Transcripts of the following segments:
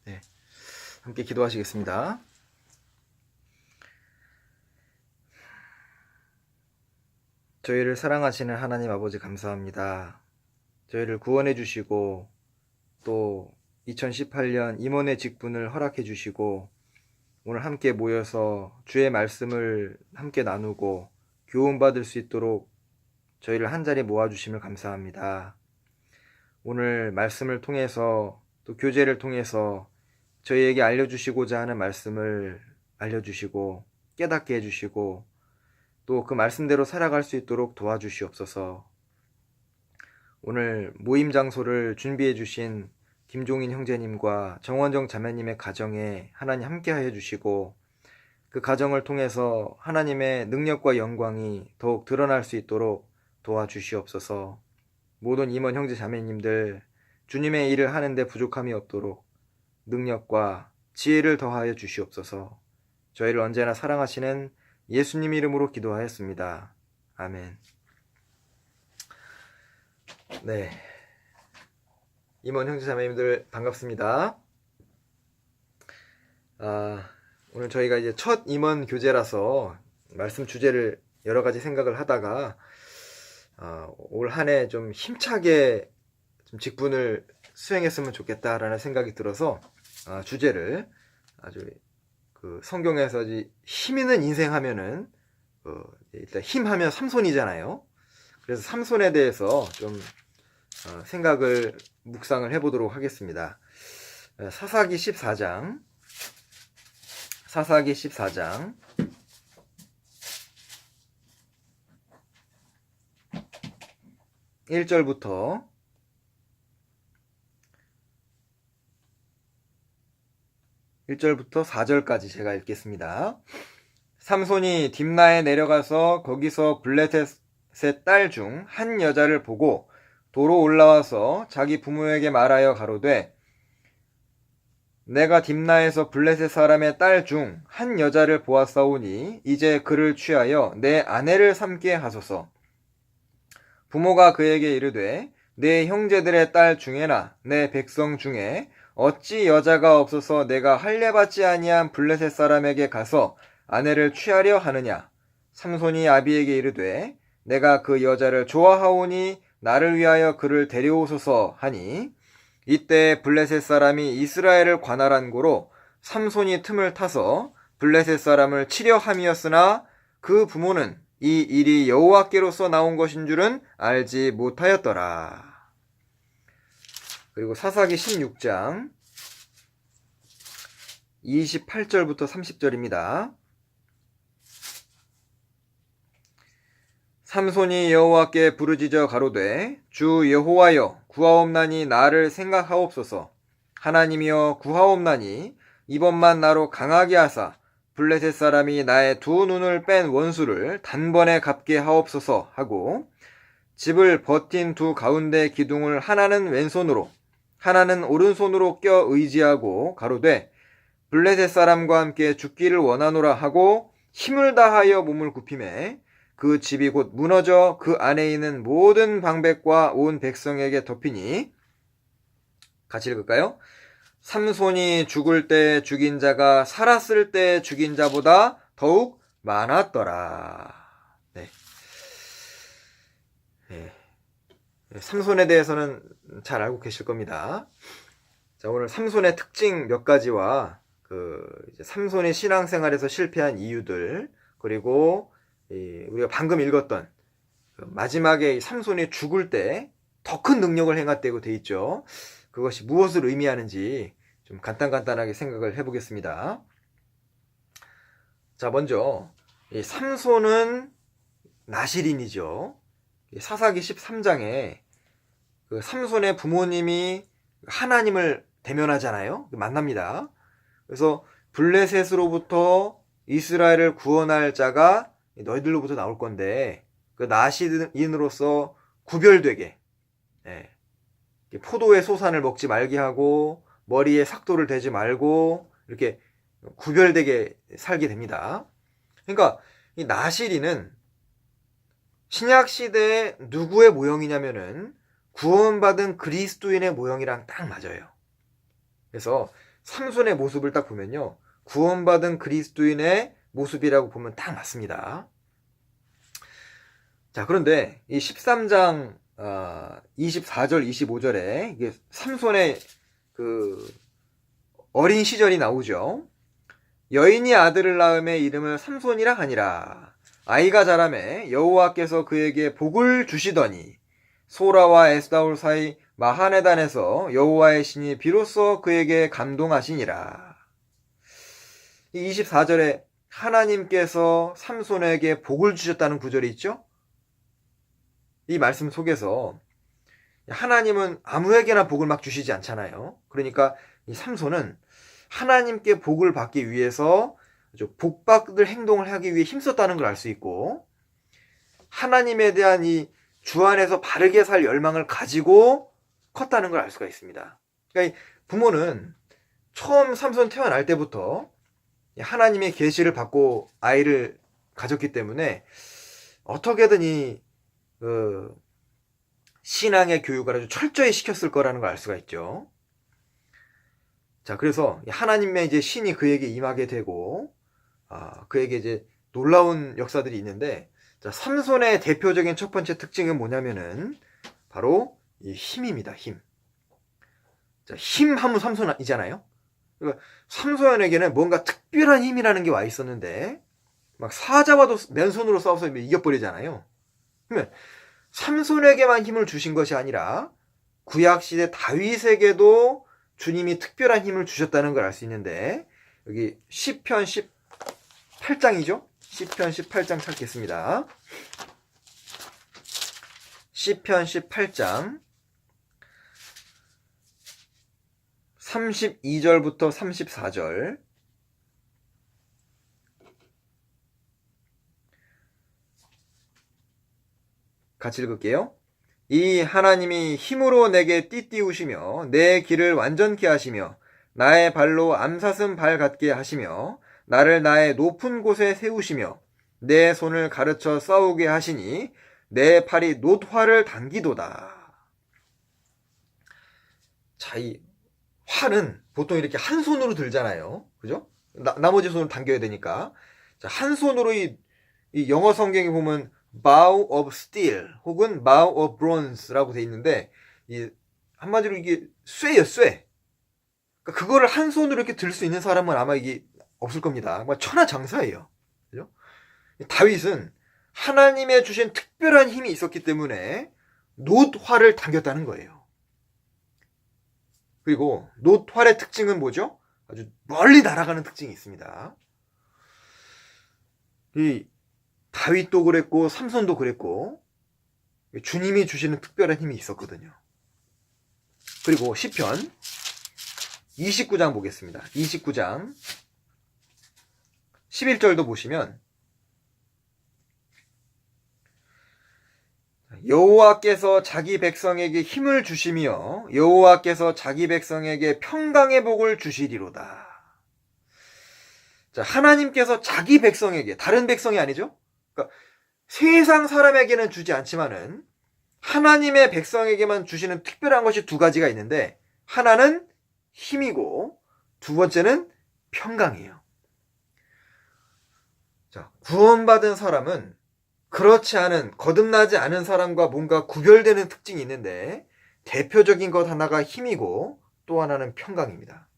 네, 함께 기도하시겠습니다. 저희를 사랑하시는 하나님 아버지 감사합니다. 저희를 구원해 주시고 또 2018년 임원의 직분을 허락해 주시고 오늘 함께 모여서 주의 말씀을 함께 나누고 교훈받을 수 있도록 저희를 한자리 모아주심을 감사합니다. 오늘 말씀을 통해서 또 교제를 통해서 저희에게 알려주시고자 하는 말씀을 알려주시고 깨닫게 해주시고 또 그 말씀대로 살아갈 수 있도록 도와주시옵소서. 오늘 모임 장소를 준비해 주신 김종인 형제님과 정원정 자매님의 가정에 하나님 함께하여 주시고 그 가정을 통해서 하나님의 능력과 영광이 더욱 드러날 수 있도록 도와주시옵소서. 모든 임원 형제 자매님들 주님의 일을 하는데 부족함이 없도록 능력과 지혜를 더하여 주시옵소서. 저희를 언제나 사랑하시는 예수님 이름으로 기도하였습니다. 아멘. 네, 임원 형제 자매님들 반갑습니다. 오늘 저희가 이제 첫 임원 교제라서 말씀 주제를 여러 가지 생각을 하다가 올 한 해 좀 힘차게 좀 직분을 수행했으면 좋겠다라는 생각이 들어서 주제를 아주 그 성경에서 힘 있는 인생 하면은 일단 힘하면 삼손이잖아요. 그래서 삼손에 대해서 좀 생각을 묵상을 해보도록 하겠습니다. 사사기 14장 1절부터 4절까지 제가 읽겠습니다. 삼손이 딥나에 내려가서 거기서 블레셋의 딸 중 한 여자를 보고 도로 올라와서 자기 부모에게 말하여 가로되 내가 딥나에서 블레셋 사람의 딸 중 한 여자를 보았사오니 이제 그를 취하여 내 아내를 삼게 하소서. 부모가 그에게 이르되 내 형제들의 딸 중에나 내 백성 중에 어찌 여자가 없어서 내가 할례받지 아니한 블레셋 사람에게 가서 아내를 취하려 하느냐. 삼손이 아비에게 이르되 내가 그 여자를 좋아하오니 나를 위하여 그를 데려오소서 하니 이때 블레셋 사람이 이스라엘을 관할한 고로 삼손이 틈을 타서 블레셋 사람을 치려 함이었으나 그 부모는 이 일이 여호와께로서 나온 것인 줄은 알지 못하였더라. 그리고 사사기 16장 28절부터 30절입니다. 삼손이 여호와께 부르짖어 가로되 주 여호와여 구하옵나니 나를 생각하옵소서. 하나님이여 구하옵나니 이번만 나로 강하게 하사 블레셋 사람이 나의 두 눈을 뺀 원수를 단번에 갚게 하옵소서 하고 집을 버틴 두 가운데 기둥을 하나는 왼손으로 하나는 오른손으로 껴 의지하고 가로되 블레셋 사람과 함께 죽기를 원하노라 하고 힘을 다하여 몸을 굽히매 그 집이 곧 무너져 그 안에 있는 모든 방백과 온 백성에게 덮이니. 같이 읽을까요? 삼손이 죽을 때 죽인 자가 살았을 때 죽인 자보다 더욱 많았더라. 네. 삼손에 대해서는 잘 알고 계실 겁니다. 자, 오늘 삼손의 특징 몇 가지와 이제 삼손이 신앙생활에서 실패한 이유들, 그리고 우리가 방금 읽었던 마지막에 삼손이 죽을 때 더 큰 능력을 행했다고 돼 있죠. 그것이 무엇을 의미하는지 좀 간단하게 생각을 해보겠습니다. 자, 먼저 이 삼손은 나실인이죠. 사사기 13장에 그 삼손의 부모님이 하나님을 대면하잖아요. 만납니다. 그래서 블레셋으로부터 이스라엘을 구원할 자가 너희들로부터 나올 건데 그 나실인으로서 구별되게 포도의 소산을 먹지 말게 하고 머리에 삭도를 대지 말고 이렇게 구별되게 살게 됩니다. 그러니까 이 나실인은 신약 시대에 누구의 모형이냐면은 구원받은 그리스도인의 모형이랑 딱 맞아요. 그래서 삼손의 모습을 딱 보면요, 구원받은 그리스도인의 모습이라고 보면 딱 맞습니다. 자, 그런데 이 13장 24절 25절에 이게 삼손의 그 어린 시절이 나오죠. 여인이 아들을 낳음에 이름을 삼손이라 하니라. 아이가 자라매 여호와께서 그에게 복을 주시더니 소라와 에스다올 사이 마하네단에서 여호와의 신이 비로소 그에게 감동하시니라. 이 24절에 하나님께서 삼손에게 복을 주셨다는 구절이 있죠. 이 말씀 속에서 하나님은 아무에게나 복을 막 주시지 않잖아요. 그러니까 이 삼손은 하나님께 복을 받기 위해서 복받을 행동을 하기 위해 힘썼다는 걸 알 수 있고, 하나님에 대한 이 주 안에서 바르게 살 열망을 가지고 컸다는 걸 알 수가 있습니다. 그러니까 부모는 처음 삼손 태어날 때부터 하나님의 계시를 받고 아이를 가졌기 때문에 어떻게든 이 신앙의 교육을 아주 철저히 시켰을 거라는 걸 알 수가 있죠. 자, 그래서 하나님의 이제 신이 그에게 임하게 되고, 그에게 이제 놀라운 역사들이 있는데, 자, 삼손의 대표적인 첫 번째 특징은 뭐냐면은 바로 이 힘입니다. 힘. 자, 힘 하면 삼손이잖아요. 그러니까 삼손에게는 뭔가 특별한 힘이라는 게 와 있었는데, 막 사자와도 맨손으로 싸워서 이겨버리잖아요. 그러면 삼손에게만 힘을 주신 것이 아니라 구약시대 다윗에게도 주님이 특별한 힘을 주셨다는 걸 알 수 있는데, 여기 시편 18장이죠? 시편 18장 찾겠습니다. 시편 18장 32절부터 34절. 같이 읽을게요. 이 하나님이 힘으로 내게 띠띠우시며 내 길을 완전케 하시며 나의 발로 암사슴 발 같게 하시며 나를 나의 높은 곳에 세우시며 내 손을 가르쳐 싸우게 하시니 내 팔이 놋화를 당기도다. 자, 이 활은 보통 이렇게 한 손으로 들잖아요. 그죠? 나머지 손을 당겨야 되니까. 자, 한 손으로 이 영어 성경에 보면 bow of steel 혹은 bow of bronze라고 돼 있는데, 이 한마디로 이게 쇠예요, 쇠. 그러니까 그거를 한 손으로 이렇게 들 수 있는 사람은 아마 이게 없을 겁니다. 천하장사예요. 그죠? 다윗은 하나님의 주신 특별한 힘이 있었기 때문에 놋화를 당겼다는 거예요. 그리고 놋활의 특징은 뭐죠? 아주 멀리 날아가는 특징이 있습니다. 이 다윗도 그랬고 삼손도 그랬고 주님이 주시는 특별한 힘이 있었거든요. 그리고 시편 29장 보겠습니다. 29장 11절도 보시면 여호와께서 자기 백성에게 힘을 주시며 여호와께서 자기 백성에게 평강의 복을 주시리로다. 자, 하나님께서 자기 백성에게, 다른 백성이 아니죠? 그러니까 세상 사람에게는 주지 않지만은 하나님의 백성에게만 주시는 특별한 것이 두 가지가 있는데, 하나는 힘이고 두 번째는 평강이에요. 자, 구원받은 사람은 그렇지 않은, 거듭나지 않은 사람과 뭔가 구별되는 특징이 있는데, 대표적인 것 하나가 힘이고 또 하나는 평강입니다.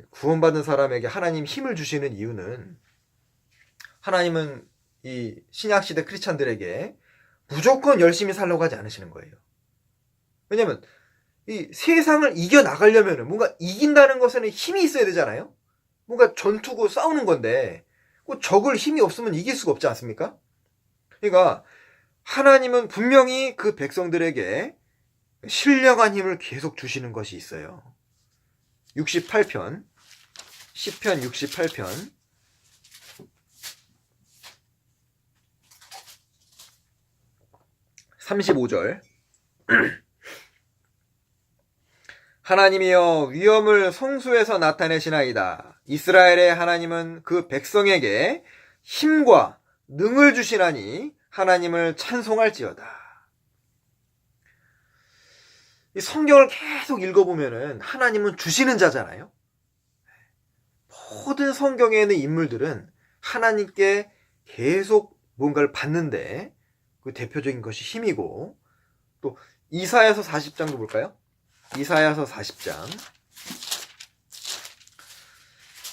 구원받은 사람에게 하나님 힘을 주시는 이유는, 하나님은 이 신약시대 크리스찬들에게 무조건 열심히 살려고 하지 않으시는 거예요. 왜냐면 이 세상을 이겨나가려면 뭔가 이긴다는 것에는 힘이 있어야 되잖아요. 뭔가 전투고 싸우는 건데 적을 힘이 없으면 이길 수가 없지 않습니까? 그러니까 하나님은 분명히 그 백성들에게 신령한 힘을 계속 주시는 것이 있어요. 68편, 시편 68편 35절. 하나님이여 위엄을 성수에서 나타내시나이다. 이스라엘의 하나님은 그 백성에게 힘과 능을 주시나니 하나님을 찬송할지어다. 이 성경을 계속 읽어보면은 하나님은 주시는 자잖아요. 모든 성경에 있는 인물들은 하나님께 계속 뭔가를 받는데 그 대표적인 것이 힘이고, 또 이사야서 40장도 볼까요? 이사야서 40장.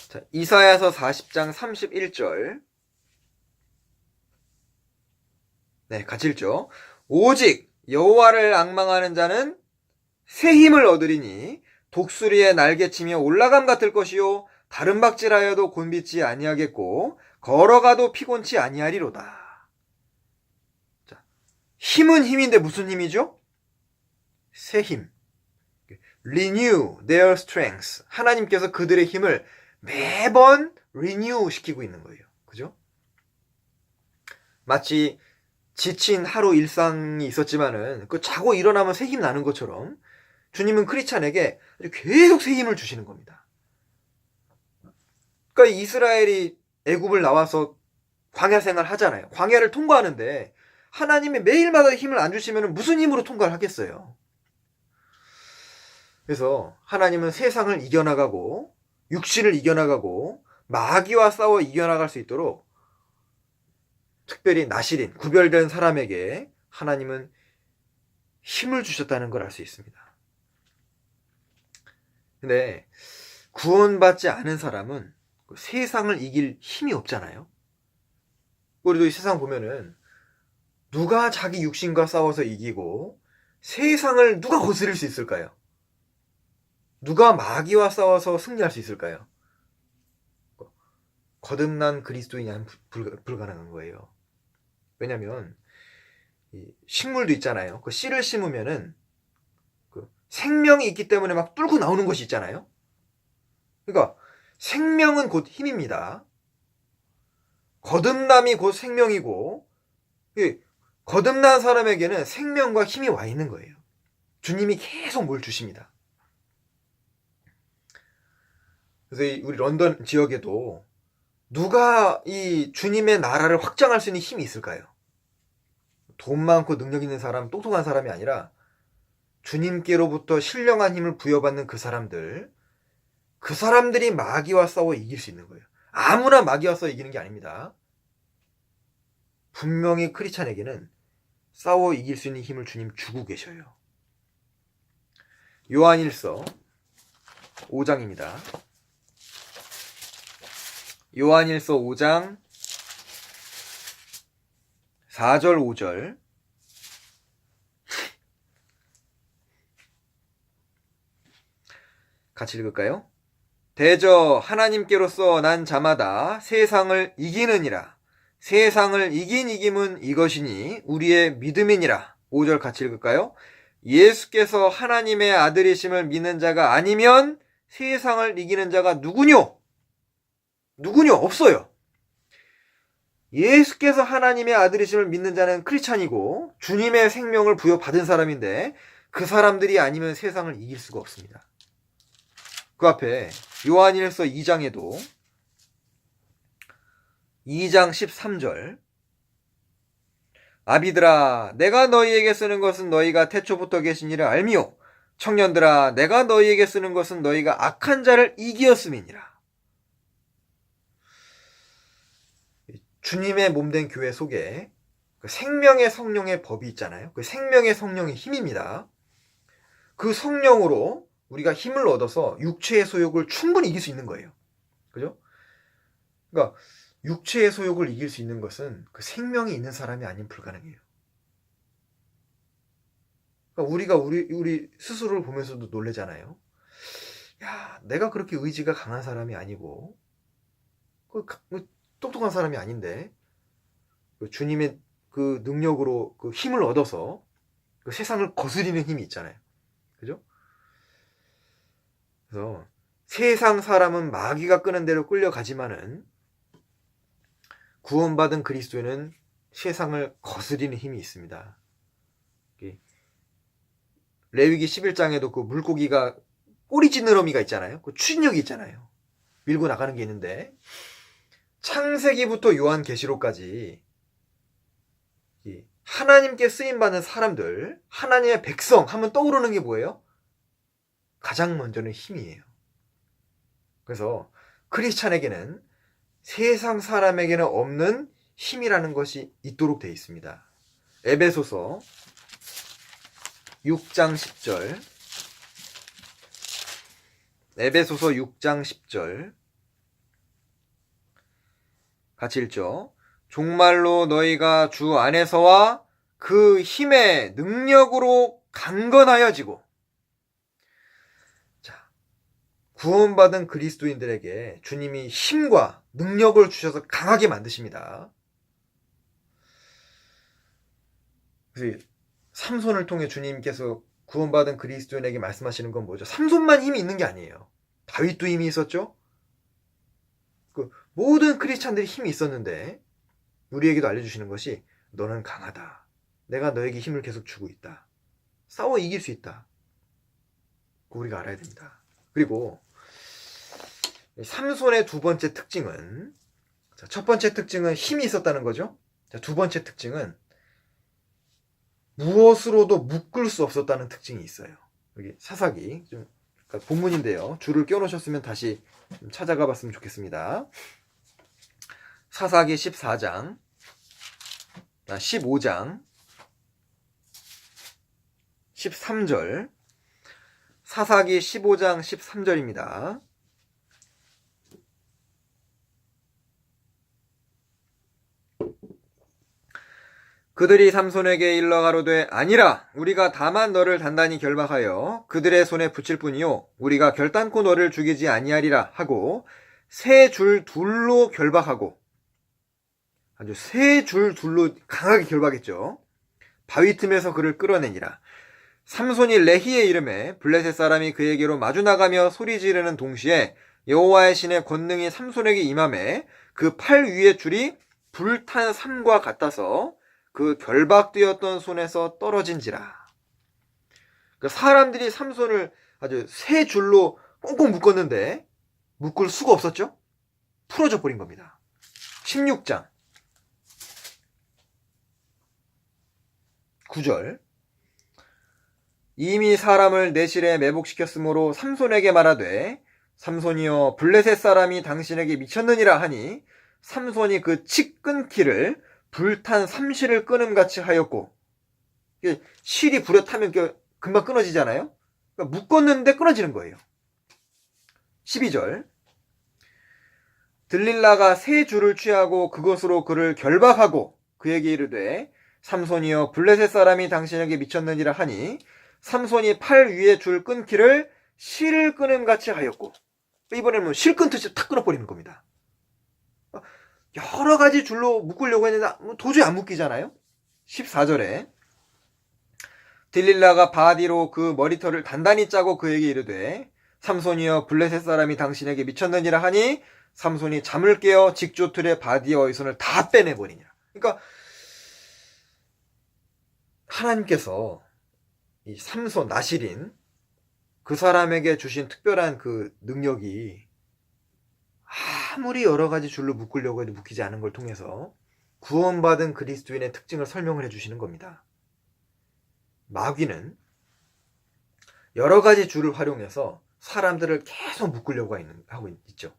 자, 이사야서 40장 31절. 네, 같이 읽죠. 오직 여호와를 앙망하는 자는 새 힘을 얻으리니 독수리의 날개치며 올라감 같을 것이요 다른 박질하여도 곤빗지 아니하겠고 걸어가도 피곤치 아니하리로다. 자, 힘은 힘인데 무슨 힘이죠? 새 힘. Renew their strength. 하나님께서 그들의 힘을 매번 renew 시키고 있는 거예요. 그죠? 마치 지친 하루 일상이 있었지만은 그 자고 일어나면 새 힘 나는 것처럼 주님은 크리스찬에게 계속 새 힘을 주시는 겁니다. 그러니까 이스라엘이 애굽을 나와서 광야 생활 하잖아요. 광야를 통과하는데 하나님이 매일마다 힘을 안 주시면 무슨 힘으로 통과를 하겠어요? 그래서 하나님은 세상을 이겨나가고 육신을 이겨나가고 마귀와 싸워 이겨나갈 수 있도록 특별히 나실인 구별된 사람에게 하나님은 힘을 주셨다는 걸 알 수 있습니다. 근데 구원받지 않은 사람은 세상을 이길 힘이 없잖아요. 우리도 이 세상 보면은 누가 자기 육신과 싸워서 이기고 세상을 누가 거스릴 수 있을까요? 누가 마귀와 싸워서 승리할 수 있을까요? 거듭난 그리스도인이 하면 불가능한 거예요. 왜냐면 식물도 있잖아요. 그 씨를 심으면은 그 생명이 있기 때문에 막 뚫고 나오는 것이 있잖아요. 그러니까 생명은 곧 힘입니다. 거듭남이 곧 생명이고, 거듭난 사람에게는 생명과 힘이 와 있는 거예요. 주님이 계속 뭘 주십니다. 그래서 우리 런던 지역에도 누가 이 주님의 나라를 확장할 수 있는 힘이 있을까요? 돈 많고 능력 있는 사람, 똑똑한 사람이 아니라 주님께로부터 신령한 힘을 부여받는 그 사람들이 마귀와 싸워 이길 수 있는 거예요. 아무나 마귀와 싸워 이기는 게 아닙니다. 분명히 크리스찬에게는 싸워 이길 수 있는 힘을 주님 주고 계셔요. 요한일서 5장입니다. 요한일서 5장 4절 5절. 같이 읽을까요? 대저 하나님께로서 난 자마다 세상을 이기느니라. 세상을 이긴 이김은 이것이니 우리의 믿음이니라. 5절 같이 읽을까요? 예수께서 하나님의 아들이심을 믿는 자가 아니면 세상을 이기는 자가 누구뇨? 누구뇨? 없어요. 예수께서 하나님의 아들이심을 믿는 자는 크리스찬이고 주님의 생명을 부여받은 사람인데 그 사람들이 아니면 세상을 이길 수가 없습니다. 그 앞에 요한일서 2장에도 2장 13절 아비들아 내가 너희에게 쓰는 것은 너희가 태초부터 계신 이를 알미요 청년들아 내가 너희에게 쓰는 것은 너희가 악한 자를 이기었음이니라. 주님의 몸된 교회 속에 그 생명의 성령의 법이 있잖아요. 그 생명의 성령의 힘입니다. 그 성령으로 우리가 힘을 얻어서 육체의 소욕을 충분히 이길 수 있는 거예요. 그죠? 그러니까 육체의 소욕을 이길 수 있는 것은 그 생명이 있는 사람이 아니면 불가능해요. 그러니까 우리가 우리 스스로를 보면서도 놀래잖아요. 야, 내가 그렇게 의지가 강한 사람이 아니고 똑똑한 사람이 아닌데 주님의 그 능력으로 그 힘을 얻어서 그 세상을 거스리는 힘이 있잖아요. 그죠? 그래서 세상 사람은 마귀가 끄는 대로 끌려가지만은 구원받은 그리스도인은 세상을 거스리는 힘이 있습니다. 레위기 11장에도 그 물고기가 꼬리 지느러미가 있잖아요. 그 추진력이 있잖아요. 밀고 나가는 게 있는데 창세기부터 요한계시록까지 하나님께 쓰임받는 사람들, 하나님의 백성 하면 떠오르는 게 뭐예요? 가장 먼저는 힘이에요. 그래서 크리스찬에게는 세상 사람에게는 없는 힘이라는 것이 있도록 되어 있습니다. 에베소서 6장 10절, 에베소서 6장 10절 같이 읽죠. 종말로 너희가 주 안에서와 그 힘의 능력으로 강건하여지고. 자, 구원받은 그리스도인들에게 주님이 힘과 능력을 주셔서 강하게 만드십니다. 그래서 삼손을 통해 주님께서 구원받은 그리스도인에게 말씀하시는 건 뭐죠? 삼손만 힘이 있는 게 아니에요. 다윗도 힘이 있었죠? 모든 크리스찬들이 힘이 있었는데 우리에게도 알려주시는 것이 너는 강하다. 내가 너에게 힘을 계속 주고 있다. 싸워 이길 수 있다. 우리가 알아야 됩니다. 그리고 삼손의 두 번째 특징은, 첫 번째 특징은 힘이 있었다는 거죠. 두 번째 특징은 무엇으로도 묶을 수 없었다는 특징이 있어요. 여기 사사기 좀 본문인데요. 줄을 껴놓으셨으면 다시 좀 찾아가 봤으면 좋겠습니다. 사사기 15장 13절, 사사기 15장 13절입니다. 그들이 삼손에게 일러 가로되 아니라 우리가 다만 너를 단단히 결박하여 그들의 손에 붙일 뿐이요 우리가 결단코 너를 죽이지 아니하리라 하고 세 줄 둘로 결박하고, 아주 세 줄 둘로 강하게 결박했죠. 바위 틈에서 그를 끌어내니라. 삼손이 레히의 이름에 블레셋 사람이 그에게로 마주 나가며 소리 지르는 동시에 여호와의 신의 권능이 삼손에게 임함에 그 팔 위의 줄이 불탄 삼과 같아서 그 결박되었던 손에서 떨어진지라. 그러니까 사람들이 삼손을 아주 세 줄로 꽁꽁 묶었는데 묶을 수가 없었죠? 풀어져 버린 겁니다. 16장 9절, 이미 사람을 내실에 매복시켰으므로 삼손에게 말하되 삼손이여 블레셋 사람이 당신에게 미쳤느니라 하니 삼손이 그 칡 끊기를 불탄 삼실을 끊음같이 하였고, 실이 불에 타면 금방 끊어지잖아요. 그러니까 묶었는데 끊어지는 거예요. 12절, 들릴라가 세 줄을 취하고 그것으로 그를 결박하고 그에게 이르되 삼손이여 블레셋 사람이 당신에게 미쳤느니라 하니 삼손이 팔 위에 줄 끊기를 실을 끊음같이 하였고, 이번에는 실 끊듯이 탁 끊어버리는 겁니다. 여러 가지 줄로 묶으려고 했는데 도저히 안 묶이잖아요. 14절에 딜릴라가 바디로 그 머리털을 단단히 짜고 그에게 이르되 삼손이여 블레셋 사람이 당신에게 미쳤느니라 하니 삼손이 잠을 깨어 직조틀의 바디의 어휘선을 다 빼내버리니라. 그러니까 하나님께서 이 삼손, 나실인 그 사람에게 주신 특별한 그 능력이 아무리 여러 가지 줄로 묶으려고 해도 묶이지 않은 걸 통해서 구원받은 그리스도인의 특징을 설명을 해주시는 겁니다. 마귀는 여러 가지 줄을 활용해서 사람들을 계속 묶으려고 하고 있죠.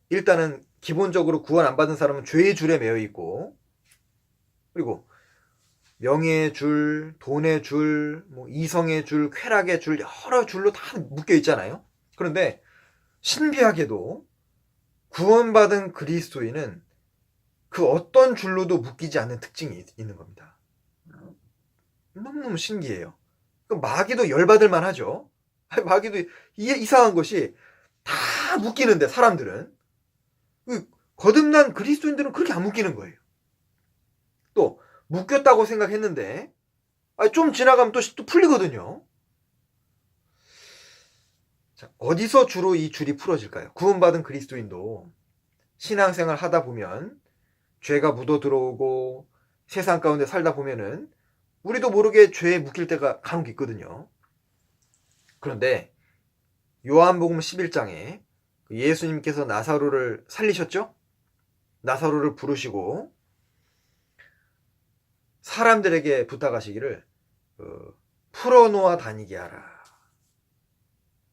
일단은 기본적으로 구원 안 받은 사람은 죄의 줄에 매여 있고, 그리고 명예의 줄, 돈의 줄, 이성의 줄, 쾌락의 줄, 여러 줄로 다 묶여 있잖아요. 그런데 신비하게도 구원받은 그리스도인은 그 어떤 줄로도 묶이지 않는 특징이 있는 겁니다. 너무너무 신기해요. 마귀도 열받을 만하죠. 마귀도 이상한 것이 다 묶이는데 사람들은, 거듭난 그리스도인들은 그렇게 안 묶이는 거예요. 또 묶였다고 생각했는데 좀 지나가면 또 풀리거든요. 자, 어디서 주로 이 줄이 풀어질까요? 구원받은 그리스도인도 신앙생활 하다 보면 죄가 묻어 들어오고 세상 가운데 살다 보면은 우리도 모르게 죄에 묶일 때가 간혹 있거든요. 그런데 요한복음 11장에 예수님께서 나사로를 살리셨죠? 나사로를 부르시고 사람들에게 부탁하시기를 풀어놓아 다니게 하라.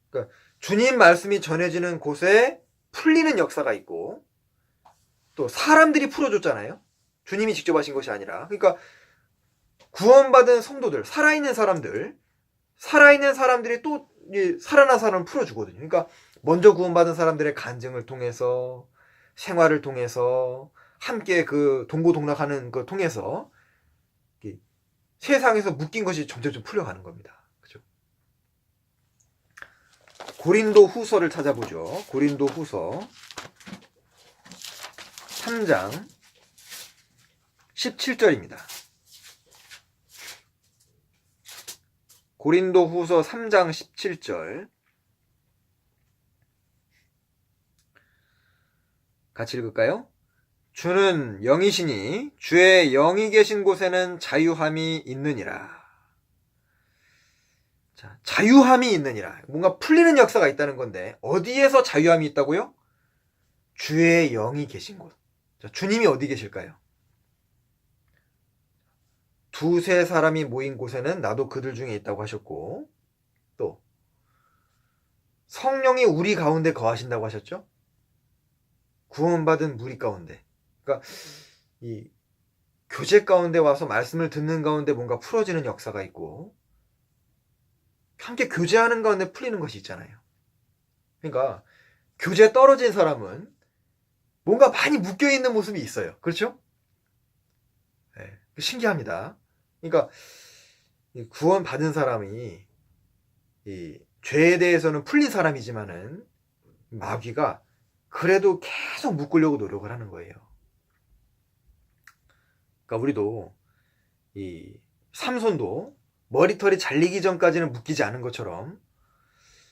그러니까 주님 말씀이 전해지는 곳에 풀리는 역사가 있고, 또 사람들이 풀어줬잖아요. 주님이 직접 하신 것이 아니라. 그러니까 구원받은 성도들, 살아있는 사람들이 또 살아난 사람을 풀어주거든요. 그러니까 먼저 구원받은 사람들의 간증을 통해서, 생활을 통해서, 함께 그 동고동락하는 걸 통해서 세상에서 묶인 것이 점점 풀려가는 겁니다. 그죠? 고린도 후서를 찾아보죠. 고린도 후서 3장 17절입니다. 고린도 후서 3장 17절. 같이 읽을까요? 주는 영이시니 주의 영이 계신 곳에는 자유함이 있느니라. 자, 자유함이 있느니라. 뭔가 풀리는 역사가 있다는 건데, 어디에서 자유함이 있다고요? 주의 영이 계신 곳. 자, 주님이 어디 계실까요? 두세 사람이 모인 곳에는 나도 그들 중에 있다고 하셨고, 또 성령이 우리 가운데 거하신다고 하셨죠? 구원받은 무리 가운데. 그러니까 이 교제 가운데 와서 말씀을 듣는 가운데 뭔가 풀어지는 역사가 있고, 함께 교제하는 가운데 풀리는 것이 있잖아요. 그러니까 교제에 떨어진 사람은 뭔가 많이 묶여있는 모습이 있어요. 그렇죠? 네, 신기합니다. 그러니까 구원 받은 사람이 이 죄에 대해서는 풀린 사람이지만은 마귀가 그래도 계속 묶으려고 노력을 하는 거예요. 그러니까 우리도 이 삼손도 머리털이 잘리기 전까지는 묶이지 않은 것처럼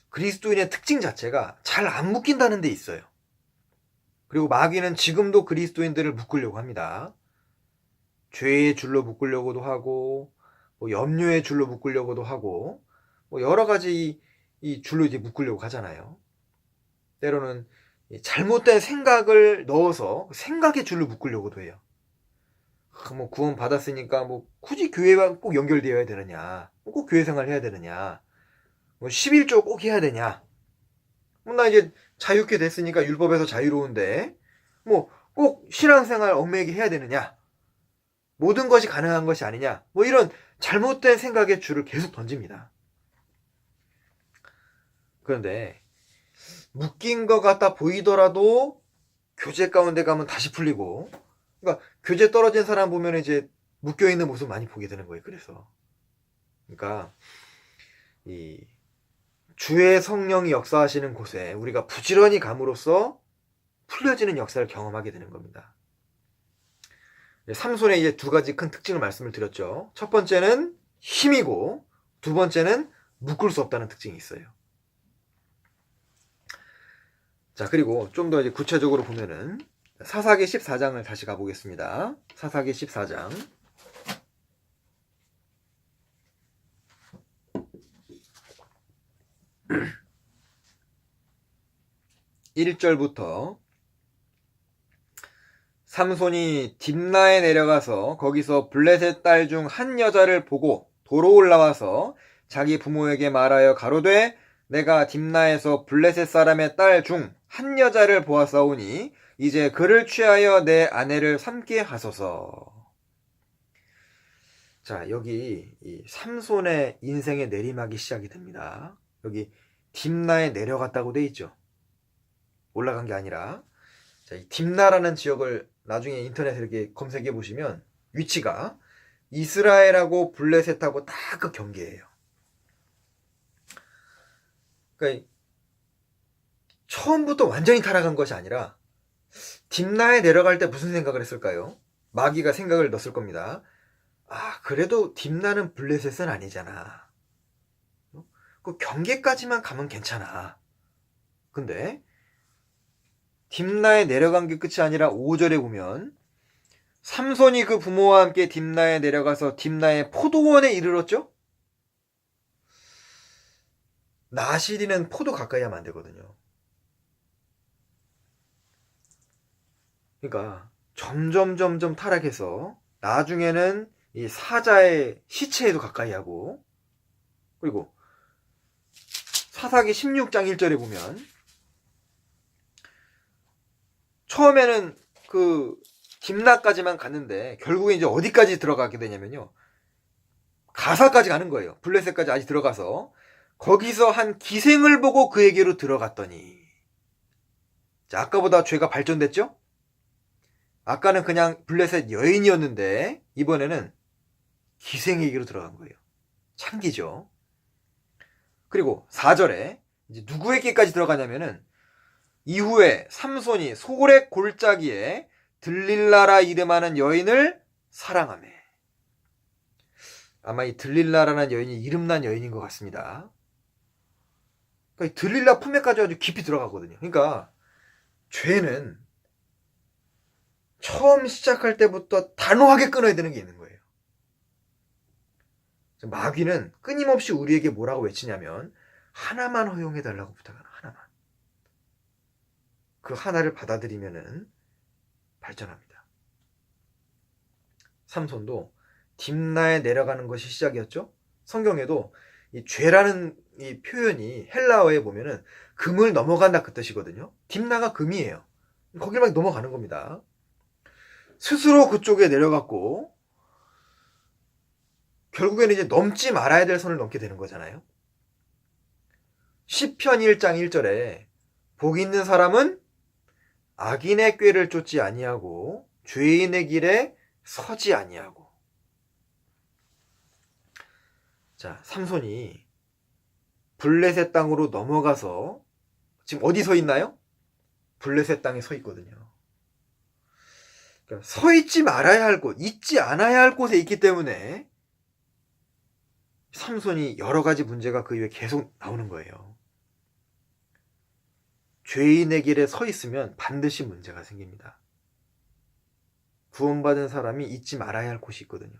그리스도인의 특징 자체가 잘 안 묶인다는 데 있어요. 그리고 마귀는 지금도 그리스도인들을 묶으려고 합니다. 죄의 줄로 묶으려고도 하고, 염려의 줄로 묶으려고도 하고, 여러 가지 이 줄로 이제 묶으려고 하잖아요. 때로는 잘못된 생각을 넣어서 생각의 줄로 묶으려고도 해요. 구원 받았으니까 굳이 교회와 꼭 연결되어야 되느냐, 꼭 교회 생활 해야 되느냐, 11조 꼭 해야 되냐, 나 이제 자유케 됐으니까 율법에서 자유로운데 꼭 신앙생활 얽매이게 해야 되느냐, 모든 것이 가능한 것이 아니냐, 이런 잘못된 생각의 줄을 계속 던집니다. 그런데 묶인 것 같아 보이더라도 교제 가운데 가면 다시 풀리고, 그러니까 교제 떨어진 사람 보면 이제 묶여있는 모습 많이 보게 되는 거예요. 그러니까 이 주의 성령이 역사하시는 곳에 우리가 부지런히 감으로써 풀려지는 역사를 경험하게 되는 겁니다. 삼손의 이제 두 가지 큰 특징을 말씀을 드렸죠. 첫 번째는 힘이고, 두 번째는 묶을 수 없다는 특징이 있어요. 자, 그리고 좀 더 이제 구체적으로 보면은 사사기 14장을 다시 가보겠습니다. 사사기 14장 1절부터 삼손이 딥나에 내려가서 거기서 블레셋 딸 중 한 여자를 보고 도로 올라와서 자기 부모에게 말하여 가로되 내가 딥나에서 블레셋 사람의 딸 중 한 여자를 보았사오니 이제 그를 취하여 내 아내를 삼게 하소서. 자, 여기 이 삼손의 인생의 내리막이 시작이 됩니다. 여기 딥나에 내려갔다고 돼 있죠. 올라간 게 아니라, 자, 이 딥나라는 지역을 나중에 인터넷에 이렇게 검색해 보시면 위치가 이스라엘하고 블레셋하고 딱 그 경계예요. 그러니까 처음부터 완전히 타락한 것이 아니라 딥나에 내려갈 때 무슨 생각을 했을까요? 마귀가 생각을 넣었을 겁니다. 그래도 딥나는 블레셋은 아니잖아. 그 경계까지만 가면 괜찮아. 근데 딥나에 내려간 게 끝이 아니라 5절에 보면 삼손이 그 부모와 함께 딥나에 내려가서 딥나의 포도원에 이르렀죠? 나시리는 포도 가까이 하면 안 되거든요. 그러니까 점점 타락해서 나중에는 이 사자의 시체에도 가까이 하고, 그리고 사사기 16장 1절에 보면 처음에는 그 딥나까지만 갔는데 결국에 이제 어디까지 들어가게 되냐면요, 가사까지 가는 거예요. 블레셋까지 아직 들어가서 거기서 한 기생을 보고 그에게로 들어갔더니, 자, 아까보다 죄가 발전됐죠? 아까는 그냥 블레셋 여인이었는데 이번에는 기생에게로 들어간 거예요. 창기죠. 그리고 4절에 이제 누구에게까지 들어가냐면은, 이후에 삼손이 소렉 골짜기에 들릴라라 이름하는 여인을 사랑하며. 아마 이 들릴라라는 여인이 이름난 여인인 것 같습니다. 그러니까 이 들릴라 품에까지 아주 깊이 들어가거든요. 그러니까 죄는 처음 시작할 때부터 단호하게 끊어야 되는 게 있는 거예요. 마귀는 끊임없이 우리에게 뭐라고 외치냐면, 하나만 허용해달라고 부탁하는, 하나만. 그 하나를 받아들이면은 발전합니다. 삼손도 딥나에 내려가는 것이 시작이었죠. 성경에도 이 죄라는 이 표현이 헬라어에 보면은 금을 넘어간다 그 뜻이거든요. 딥나가 금이에요. 거기를 막 넘어가는 겁니다. 스스로 그쪽에 내려갔고 결국에는 이제 넘지 말아야 될 선을 넘게 되는 거잖아요. 시편 1장 1절에 복 있는 사람은 악인의 꾀를 쫓지 아니하고 죄인의 길에 서지 아니하고. 자, 삼손이 블레셋 땅으로 넘어가서 지금 어디 서 있나요? 블레셋 땅에 서 있거든요. 그러니까 서 있지 말아야 할 곳, 있지 않아야 할 곳에 있기 때문에 삼손이 여러 가지 문제가 그 이후에 계속 나오는 거예요. 죄인의 길에 서 있으면 반드시 문제가 생깁니다. 구원받은 사람이 잊지 말아야 할 곳이 있거든요.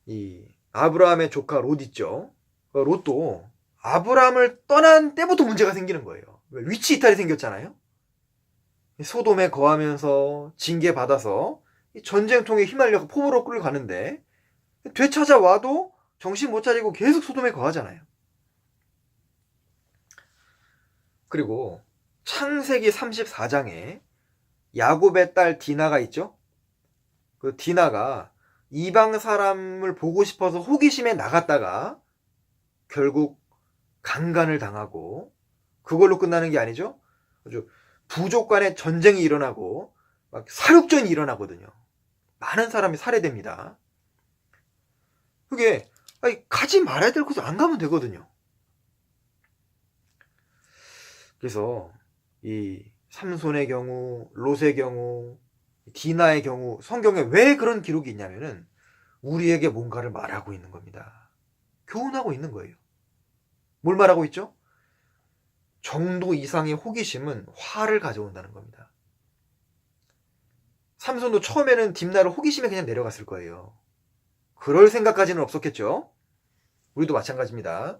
이 아브라함의 조카 롯 있죠. 롯도 아브라함을 떠난 때부터 문제가 생기는 거예요. 위치 이탈이 생겼잖아요. 소돔에 거하면서 징계받아서 전쟁통에 휘말려서 포로로 끌려가는데 되찾아와도 정신 못 차리고 계속 소돔에 거하잖아요. 그리고 창세기 34장에 야곱의 딸 디나가 있죠. 그 디나가 이방 사람을 보고 싶어서 호기심에 나갔다가 결국 강간을 당하고, 그걸로 끝나는 게 아니죠. 아주 부족 간의 전쟁이 일어나고 막 사육전이 일어나거든요. 많은 사람이 살해됩니다. 그게 가지 말아야 될 곳을 안 가면 되거든요. 그래서 이 삼손의 경우, 롯의 경우, 디나의 경우 성경에 왜 그런 기록이 있냐면은 우리에게 뭔가를 말하고 있는 겁니다. 교훈하고 있는 거예요. 뭘 말하고 있죠? 정도 이상의 호기심은 화를 가져온다는 겁니다. 삼손도 처음에는 딥나를 호기심에 그냥 내려갔을 거예요. 그럴 생각까지는 없었겠죠? 우리도 마찬가지입니다.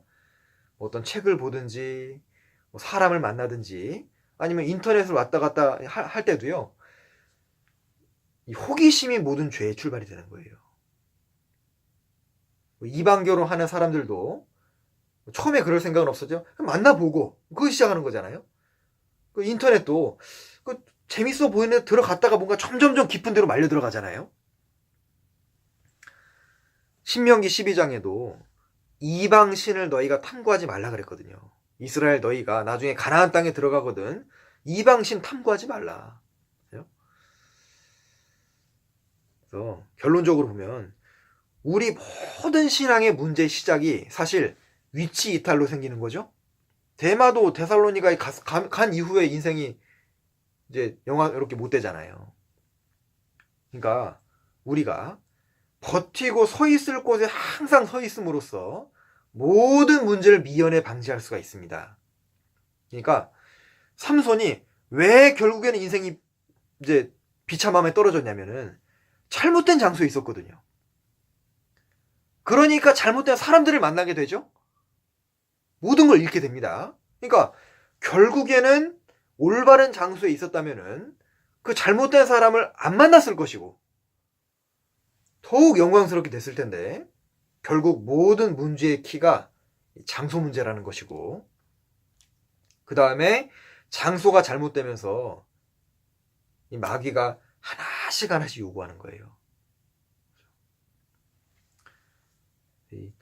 어떤 책을 보든지 사람을 만나든지 아니면 인터넷을 왔다 갔다 할 때도요, 이 호기심이 모든 죄의 출발이 되는 거예요. 이방 결혼하는 사람들도 처음에 그럴 생각은 없었죠. 만나보고 그거 시작하는 거잖아요. 그 인터넷도 재밌어 보이는 데 들어갔다가 뭔가 점점점 깊은 데로 말려 들어가잖아요. 신명기 12장에도 이방 신을 너희가 탐구하지 말라 그랬거든요. 이스라엘 너희가 나중에 가나안 땅에 들어가거든 이방 신 탐구하지 말라. 그래서 결론적으로 보면 우리 모든 신앙의 문제의 시작이 사실 위치 이탈로 생기는 거죠. 데마도 데살로니가에 간 이후에 인생이 이제 영화롭게 못 되잖아요. 그러니까 우리가 버티고 서 있을 곳에 항상 서 있음으로써 모든 문제를 미연에 방지할 수가 있습니다. 그러니까 삼손이 왜 결국에는 인생이 이제 비참함에 떨어졌냐면은 잘못된 장소에 있었거든요. 그러니까 잘못된 사람들을 만나게 되죠. 모든 걸 잃게 됩니다. 그러니까 결국에는 올바른 장소에 있었다면은 그 잘못된 사람을 안 만났을 것이고, 더욱 영광스럽게 됐을 텐데 결국 모든 문제의 키가 장소 문제라는 것이고, 그 다음에 장소가 잘못되면서 이 마귀가 하나씩 요구하는 거예요. 이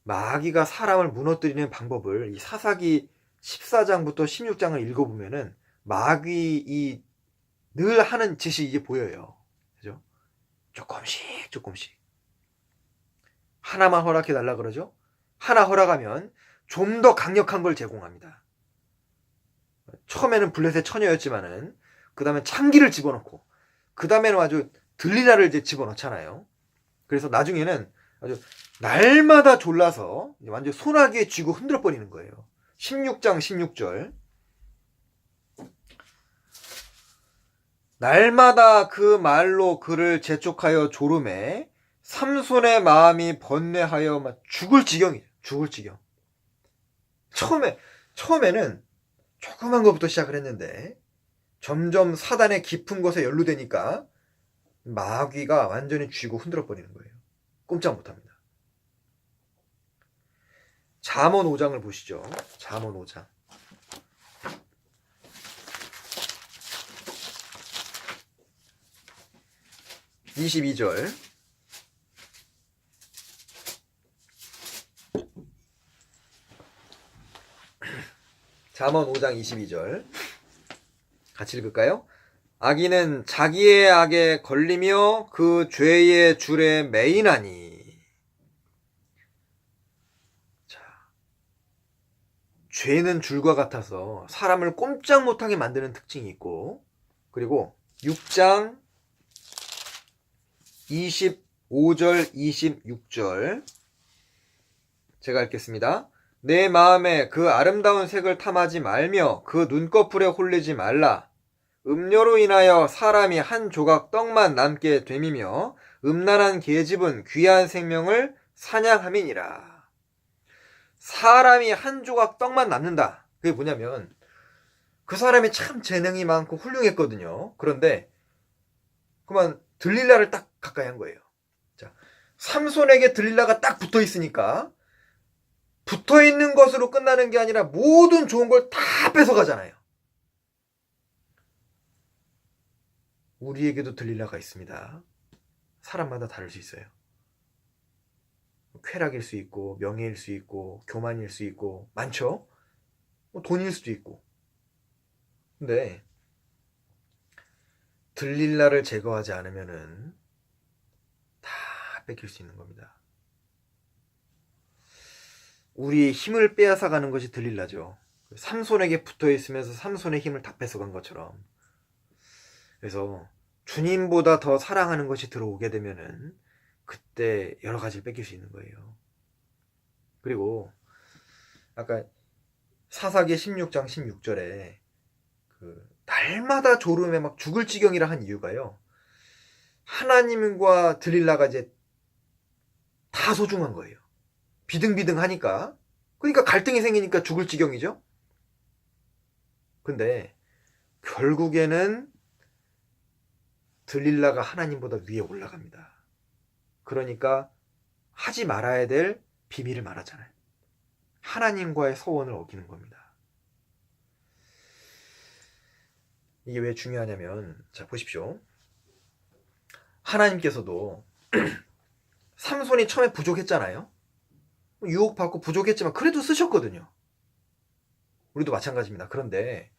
마귀가 사람을 무너뜨리는 방법을 이 사사기 14장부터 16장을 읽어보면은 마귀 늘 하는 짓이 이게 보여요. 그죠? 조금씩. 하나만 허락해 달라 그러죠? 하나 허락하면 좀 더 강력한 걸 제공합니다. 처음에는 블레셋 처녀였지만은 그 다음에 창기를 집어넣고 그 다음에는 아주 들리라를 이제 집어넣잖아요. 그래서 나중에는 아주 날마다 졸라서 완전 소나기에 쥐고 흔들어 버리는 거예요. 16장 16절. 날마다 그 말로 그를 재촉하여 조름해 삼손의 마음이 번뇌하여 막 죽을 지경이죠. 죽을 지경. 처음에는 조그만 것부터 시작을 했는데 점점 사단의 깊은 곳에 연루되니까 마귀가 완전히 쥐고 흔들어 버리는 거예요. 꼼짝 못합니다. 잠언 5장을 보시죠. 잠언 5장. (22절) 잠언 5장 22절 같이 읽을까요? 악인은 자기의 악에 걸리며 그 죄의 줄에 매이나니. 자, 죄는 줄과 같아서 사람을 꼼짝 못하게 만드는 특징이 있고, 그리고 6장 25절 26절 제가 읽겠습니다. 내 마음에 그 아름다운 색을 탐하지 말며 그 눈꺼풀에 홀리지 말라. 음료로 인하여 사람이 한 조각 떡만 남게 됨이며 음란한 계집은 귀한 생명을 사냥함이니라. 사람이 한 조각 떡만 남는다. 그게 뭐냐면 그 사람이 참 재능이 많고 훌륭했거든요. 그런데 그만 들릴라를 딱 가까이 한 거예요. 자, 삼손에게 들릴라가 딱 붙어 있으니까 붙어 있는 것으로 끝나는 게 아니라 모든 좋은 걸 다 뺏어가잖아요. 우리에게도 들릴라가 있습니다. 사람마다 다를 수 있어요. 쾌락일 수 있고 명예일 수 있고 교만일 수 있고 많죠. 돈일 수도 있고. 근데 들릴라를 제거하지 않으면은 다 뺏길 수 있는 겁니다. 우리의 힘을 빼앗아가는 것이 들릴라죠. 삼손에게 붙어있으면서 삼손의 힘을 다 뺏어간 것처럼. 그래서 주님보다 더 사랑하는 것이 들어오게 되면은 그때 여러 가지를 뺏길 수 있는 거예요. 그리고 아까 사사기 16장 16절에 그 날마다 졸음에 막 죽을 지경이라 한 이유가요. 하나님과 들릴라가 이제 다 소중한 거예요. 비등비등하니까. 그러니까 갈등이 생기니까 죽을 지경이죠. 근데 결국에는 들릴라가 하나님보다 위에 올라갑니다. 그러니까 하지 말아야 될 비밀을 말하잖아요. 하나님과의 서원을 어기는 겁니다. 이게 왜 중요하냐면, 자 보십시오. 하나님께서도 삼손이 처음에 부족했잖아요. 유혹받고 부족했지만 그래도 쓰셨거든요. 우리도 마찬가지입니다. 그런데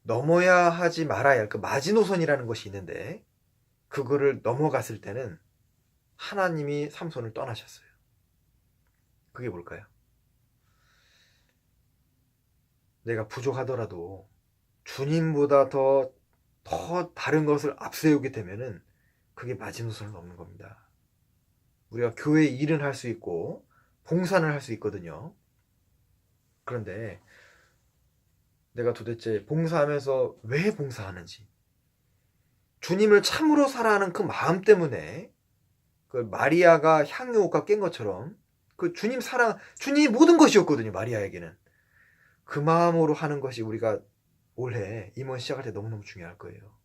넘어야 하지 말아야 할 그 마지노선이라는 것이 있는데 그거를 넘어갔을 때는 하나님이 삼손을 떠나셨어요. 그게 뭘까요? 내가 부족하더라도 주님보다 더 다른 것을 앞세우게 되면은 그게 마지노선을 넘는 겁니다. 우리가 교회 일은 할 수 있고 봉사는 할 수 있거든요. 그런데 내가 도대체 봉사하면서 왜 봉사하는지, 주님을 참으로 사랑하는 그 마음 때문에 그 마리아가 향유옥과 깬 것처럼 그 주님 사랑, 주님이 모든 것이었거든요. 마리아에게는. 그 마음으로 하는 것이 우리가 올해 임원 시작할 때 너무너무 중요할 거예요.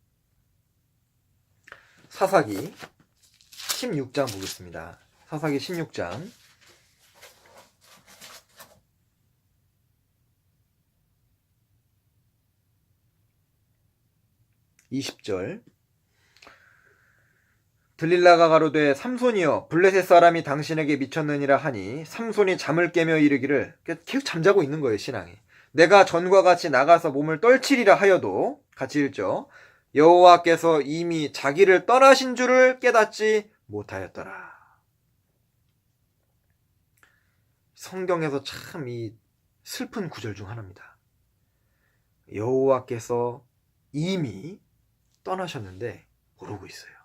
사사기 16장 보겠습니다. 사사기 16장 20절. 들릴라가 가로되 삼손이여 블레셋 사람이 당신에게 미쳤느니라 하니 삼손이 잠을 깨며 이르기를, 계속 잠자고 있는 거예요. 신앙이. 내가 전과 같이 나가서 몸을 떨치리라 하여도, 같이 읽죠. 여호와께서 이미 자기를 떠나신 줄을 깨닫지 못하였더라. 성경에서 참 이 슬픈 구절 중 하나입니다. 여호와께서 이미 떠나셨는데 모르고 있어요.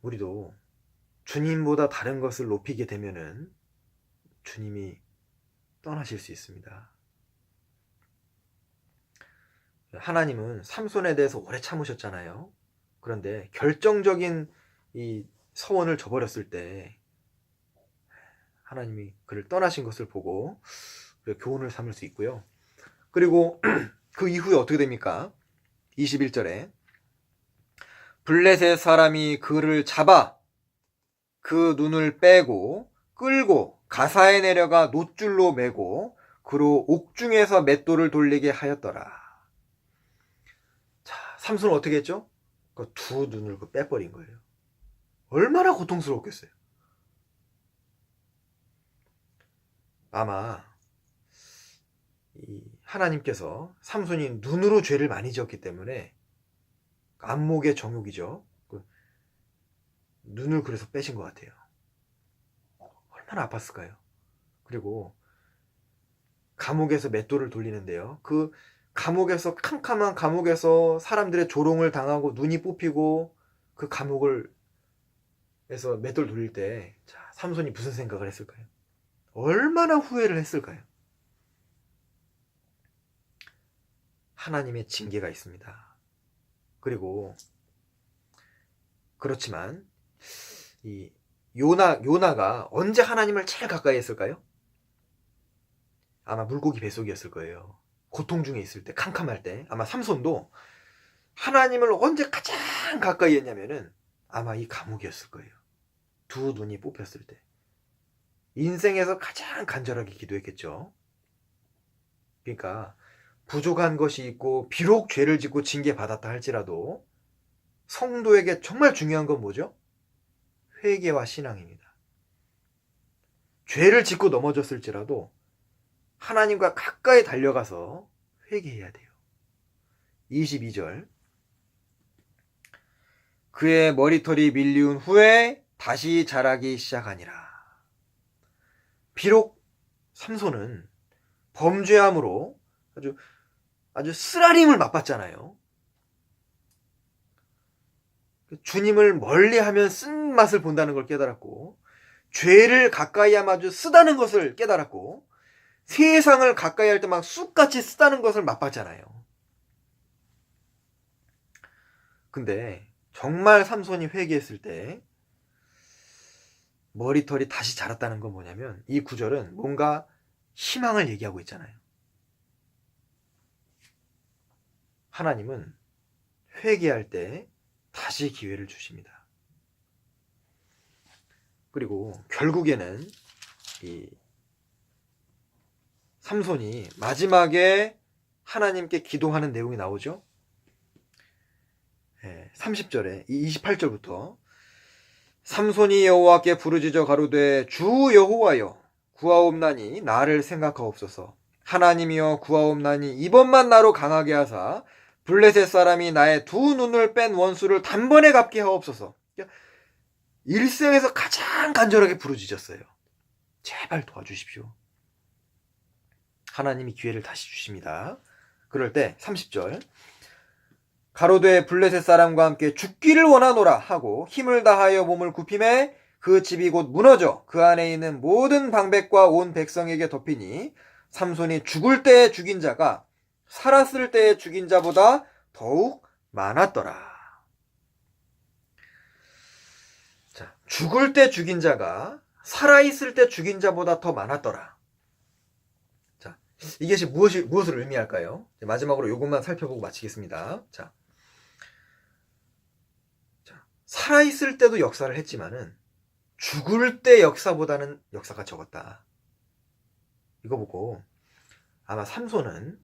우리도 주님보다 다른 것을 높이게 되면은 주님이 떠나실 수 있습니다. 하나님은 삼손에 대해서 오래 참으셨잖아요. 그런데 결정적인 이 서원을 저버렸을 때 하나님이 그를 떠나신 것을 보고 교훈을 삼을 수 있고요. 그리고 그 이후에 어떻게 됩니까? 21절에 블레셋 사람이 그를 잡아 그 눈을 빼고 끌고 가사에 내려가 놋줄로 매고 그로 옥중에서 맷돌을 돌리게 하였더라. 자, 삼손은 어떻게 했죠? 그 두 눈을 빼버린 거예요. 얼마나 고통스러웠겠어요. 아마 이 하나님께서 삼손이 눈으로 죄를 많이 지었기 때문에 안목의 정욕이죠. 눈을 그래서 빼신 것 같아요. 얼마나 아팠을까요? 그리고 감옥에서 맷돌을 돌리는데요. 그 감옥에서, 캄캄한 감옥에서 사람들의 조롱을 당하고 눈이 뽑히고 그 감옥을 에서 맷돌 돌릴 때, 자, 삼손이 무슨 생각을 했을까요? 얼마나 후회를 했을까요? 하나님의 징계가 있습니다. 그리고 그렇지만 이 요나가 언제 하나님을 제일 가까이 했을까요? 아마 물고기 뱃속이었을 거예요. 고통 중에 있을 때, 캄캄할 때. 아마 삼손도 하나님을 언제 가장 가까이 했냐면은 아마 이 감옥이었을 거예요. 두 눈이 뽑혔을 때. 인생에서 가장 간절하게 기도했겠죠. 그러니까 부족한 것이 있고 비록 죄를 짓고 징계받았다 할지라도 성도에게 정말 중요한 건 뭐죠? 회개와 신앙입니다. 죄를 짓고 넘어졌을지라도 하나님과 가까이 달려가서 회개해야 돼요. 22절. 그의 머리털이 밀리운 후에 다시 자라기 시작하니라. 비록 삼손은 범죄함으로 아주 쓰라림을 맛봤잖아요. 주님을 멀리하면 쓴맛을 본다는 걸 깨달았고, 죄를 가까이 하면 아주 쓰다는 것을 깨달았고, 세상을 가까이 할 때 막 쑥같이 쓰다는 것을 맛봤잖아요. 근데 정말 삼손이 회개했을 때 머리털이 다시 자랐다는 건 뭐냐면, 이 구절은 뭔가 희망을 얘기하고 있잖아요. 하나님은 회개할 때 다시 기회를 주십니다. 그리고 결국에는 이 삼손이 마지막에 하나님께 기도하는 내용이 나오죠. 30절에 28절부터 삼손이 여호와께 부르짖어 가로되 주 여호와여 구하옵나니 나를 생각하옵소서. 하나님이여 구하옵나니 이번만 나로 강하게 하사 블레셋 사람이 나의 두 눈을 뺀 원수를 단번에 갚게 하옵소서. 일생에서 가장 간절하게 부르짖었어요. 제발 도와주십시오. 하나님이 기회를 다시 주십니다. 그럴 때 30절 가로되 블레셋 사람과 함께 죽기를 원하노라 하고 힘을 다하여 몸을 굽히매 그 집이 곧 무너져 그 안에 있는 모든 방백과 온 백성에게 덮이니 삼손이 죽을 때에 죽인 자가 살았을 때에 죽인 자보다 더욱 많았더라. 자, 죽을 때 죽인 자가 살아있을 때 죽인 자보다 더 많았더라. 자, 이것이 무엇을 의미할까요? 마지막으로 이것만 살펴보고 마치겠습니다. 자, 살아있을 때도 역사를 했지만은 죽을 때 역사보다는 역사가 적었다. 이거 보고 아마 삼손은